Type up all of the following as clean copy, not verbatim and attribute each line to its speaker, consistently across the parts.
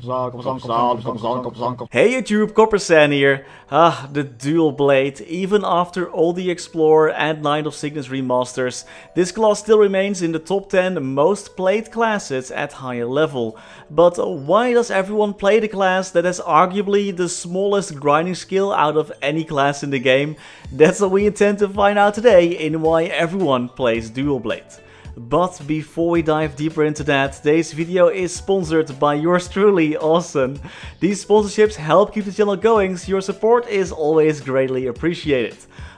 Speaker 1: Hey YouTube, Coppersan here. The dual blade. Even after all the Explorer and Knight of Cygnus remasters, this class still remains in the top 10 most played classes at higher level. But why does everyone play the class that has arguably the smallest grinding skill out of any class in the game? That's what we intend to find out today in why everyone plays dual blade. But before we dive deeper into that, today's video is sponsored by yours truly, Awesome. These sponsorships help keep the channel going, so your support is always greatly appreciated.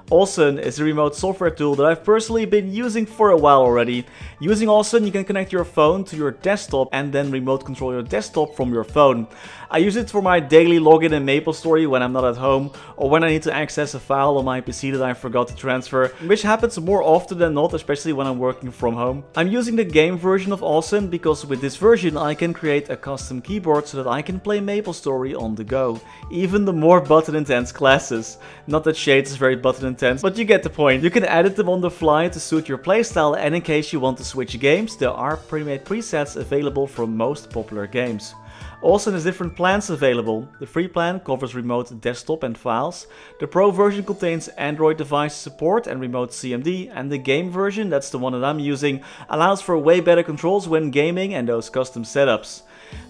Speaker 1: Awesome is a remote software tool that I've personally been using for a while already. Using Awesome, you can connect your phone to your desktop and then remote control your desktop from your phone. I use it for my daily login in MapleStory when I'm not at home, or when I need to access a file on my PC that I forgot to transfer, which happens more often than not, especially when I'm working from home. I'm using the game version of Awesome because with this version I can create a custom keyboard so that I can play MapleStory on the go. Even the more button intense classes. Not that Shades is very button intense, but you get the point. You can edit them on the fly to suit your playstyle, and in case you want to switch games, there are pre-made presets available for most popular games. Awesome has different plans available. The free plan covers remote desktop and files. The pro version contains Android device support and remote CMD, and the game version, that's the one that I'm using, allows for way better controls when gaming and those custom setups.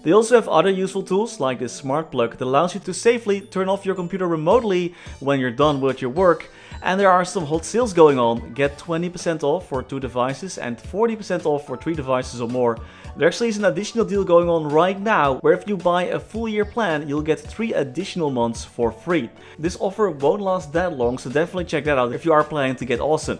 Speaker 1: They also have other useful tools like this smart plug that allows you to safely turn off your computer remotely when you're done with your work. And there are some hot sales going on. Get 20% off for 2 devices and 40% off for 3 devices or more. There actually is an additional deal going on right now where if you buy a full year plan, you'll get 3 additional months for free. This offer won't last that long, so definitely check that out if you are planning to get Awesome.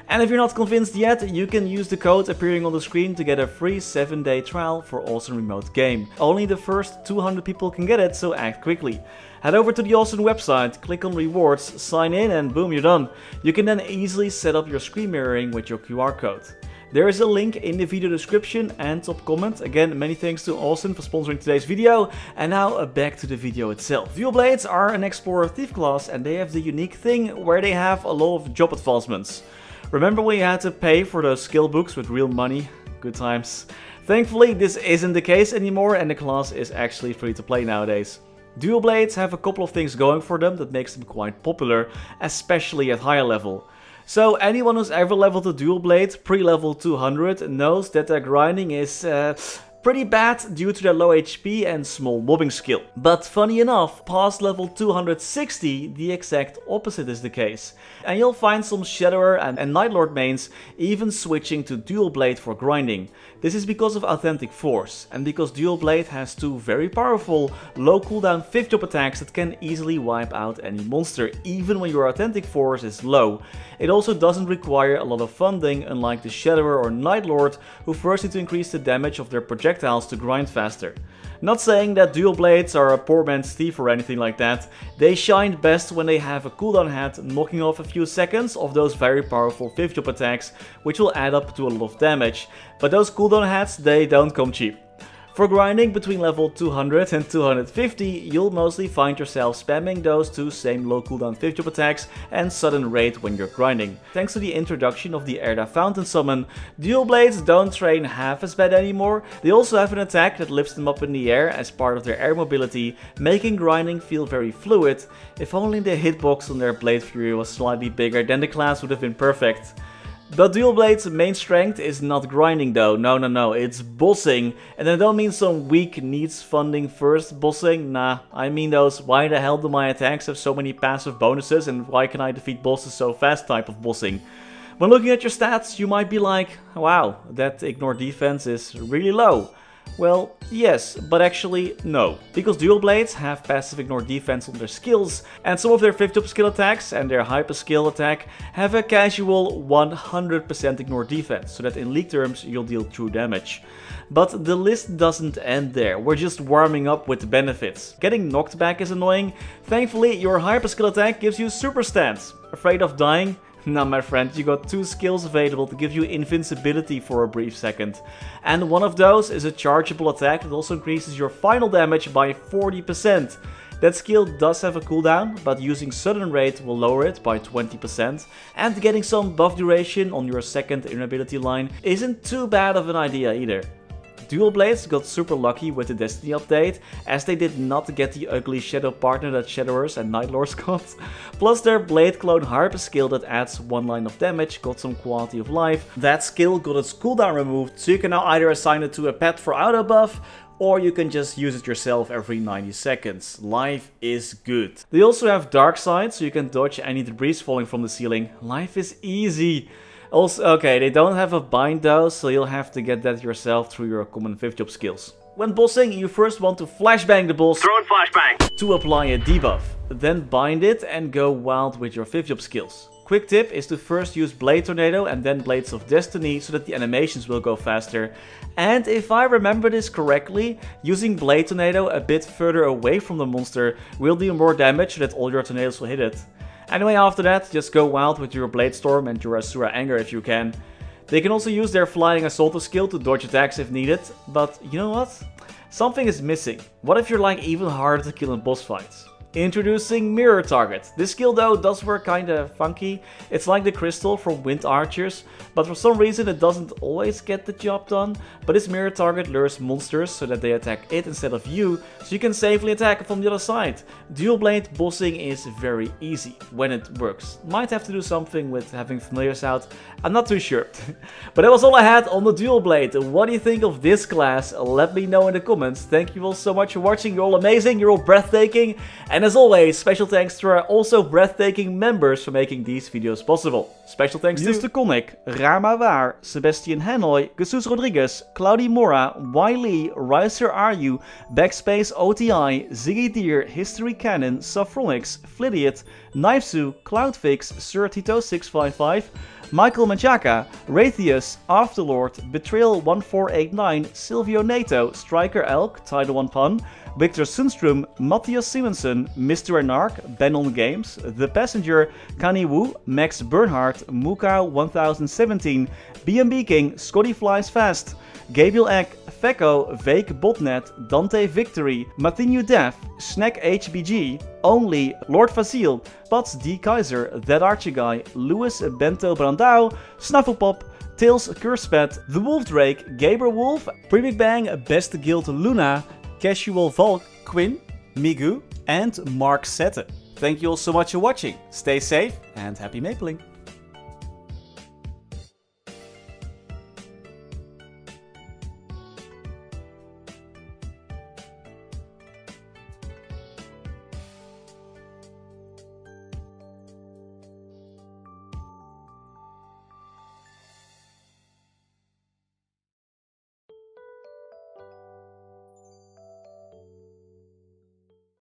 Speaker 1: And if you're not convinced yet, you can use the code appearing on the screen to get a free 7-day trial for Awesome Remote Game. Only the first 200 people can get it, so act quickly. Head over to the Awesome website, click on rewards, sign in, and boom, you're done. You can then easily set up your screen mirroring with your QR code. There is a link in the video description and top comment. Again, many thanks to Awesome for sponsoring today's video. And now back to the video itself. Dual blades are an Explorer Thief class, and they have the unique thing where they have a lot of job advancements. Remember when you had to pay for those skill books with real money? Good times. Thankfully, this isn't the case anymore, and the class is actually free to play nowadays. Dual blades have a couple of things going for them that makes them quite popular, especially at higher level. So anyone who's ever leveled a dual blade pre-level 200 knows that their grinding is pretty bad due to their low HP and small mobbing skill. But funny enough, past level 260 the exact opposite is the case. And you'll find some Shadower and Nightlord mains even switching to dual blade for grinding. This is because of Authentic Force, and because dual blade has 2 very powerful low cooldown 5th job attacks that can easily wipe out any monster even when your Authentic Force is low. It also doesn't require a lot of funding, unlike the Shadower or Nightlord, who first need to increase the damage of their projectiles to grind faster. Not saying that dual blades are a poor man's thief or anything like that. They shine best when they have a cooldown hat knocking off a few seconds of those very powerful 5th job attacks, which will add up to a lot of damage. But those cooldown hats, they don't come cheap. For grinding between level 200 and 250, you'll mostly find yourself spamming those 2 same low cooldown 5th job attacks and sudden raid when you're grinding. Thanks to the introduction of the Erda Fountain summon, dual blades don't train half as bad anymore. They also have an attack that lifts them up in the air as part of their air mobility, making grinding feel very fluid. If only the hitbox on their Blade Fury was slightly bigger, then the class would have been perfect. But dual blade's main strength is not grinding though, no, it's bossing. And I don't mean some weak needs funding first bossing, nah, I mean those why the hell do my attacks have so many passive bonuses and why can I defeat bosses so fast type of bossing. When looking at your stats, you might be like, wow, that ignore defense is really low. Well, yes, but actually no. Because dual blades have passive ignore defense on their skills, and some of their 5th job skill attacks and their hyper skill attack have a casual 100% ignore defense, so that in league terms you'll deal true damage. But the list doesn't end there, we're just warming up with the benefits. Getting knocked back is annoying. Thankfully, your hyper skill attack gives you super stance. Afraid of dying? Nah, my friend, you got 2 skills available to give you invincibility for a brief second. And one of those is a chargeable attack that also increases your final damage by 40%. That skill does have a cooldown, but using sudden raid will lower it by 20%, and getting some buff duration on your second invulnerability line isn't too bad of an idea either. Dual Blades got super lucky with the Destiny update, as they did not get the ugly shadow partner that Shadowers and Nightlords got. Plus their Blade Clone Harp skill that adds 1 line of damage got some quality of life. That skill got its cooldown removed, so you can now either assign it to a pet for auto buff, or you can just use it yourself every 90 seconds. Life is good. They also have Dark Side, so you can dodge any debris falling from the ceiling. Life is easy. Also, okay, they don't have a bind though, so you'll have to get that yourself through your common 5th job skills. When bossing, you first want to flashbang the boss to apply a debuff. Then bind it and go wild with your 5th job skills. Quick tip is to first use Blade Tornado and then Blades of Destiny so that the animations will go faster. And if I remember this correctly, using Blade Tornado a bit further away from the monster will do more damage so that all your tornadoes will hit it. Anyway, after that, just go wild with your Blade Storm and your Asura Anger if you can. They can also use their Flying Assaulter skill to dodge attacks if needed, but you know what? Something is missing. What if you're like even harder to kill in boss fights? Introducing Mirror Target. This skill though does work kinda funky. It's like the crystal from Wind Archers, but for some reason it doesn't always get the job done. But this Mirror Target lures monsters so that they attack it instead of you, so you can safely attack from the other side. Dual Blade bossing is very easy when it works. Might have to do something with having familiars out, I'm not too sure. But that was all I had on the Dual Blade. What do you think of this class? Let me know in the comments. Thank you all so much for watching, you're all amazing, you're all breathtaking, and as always, special thanks to our also breathtaking members for making these videos possible. Special thanks to Coninck, Raar maar waar, Sebastian Hanoy, Jesus Rodriguez, Claudie Mora, Wiley, Riser Are BackSpaceOTI, Ziggy Deer, Historycanon, Saffronyx, Flidiot, Knifesu, Cloudfix, Sir Tito 655, Michael Manchaka, Rathius, Afterlord, Betrayal 1489, Silvio Nato, Striker Elk, Tidal 1 Pun, Victor Sundstrom, Mathias Simonsson, Mr. Anark, Benon Games, The Passenger, Kani Wu, Max Bernhardt, Muka 1017, BNB King, Scotty Flies Fast, Gabriel Eck, Fecko, Vake Botnet, Dante Victory, Matinu Dev, Snack HBG, Only, Lord Fazil, Pats D. Kaiser, That Archie Guy, Louis Bento Brandao, Snufflepop, Tails Curspet, The Wolf Drake, Gabriel Wolf, Pre-Big Bang, Best Guild Luna, Casual Volk, Quinn, Migu, and Mark Sette. Thank you all so much for watching. Stay safe and happy mapling.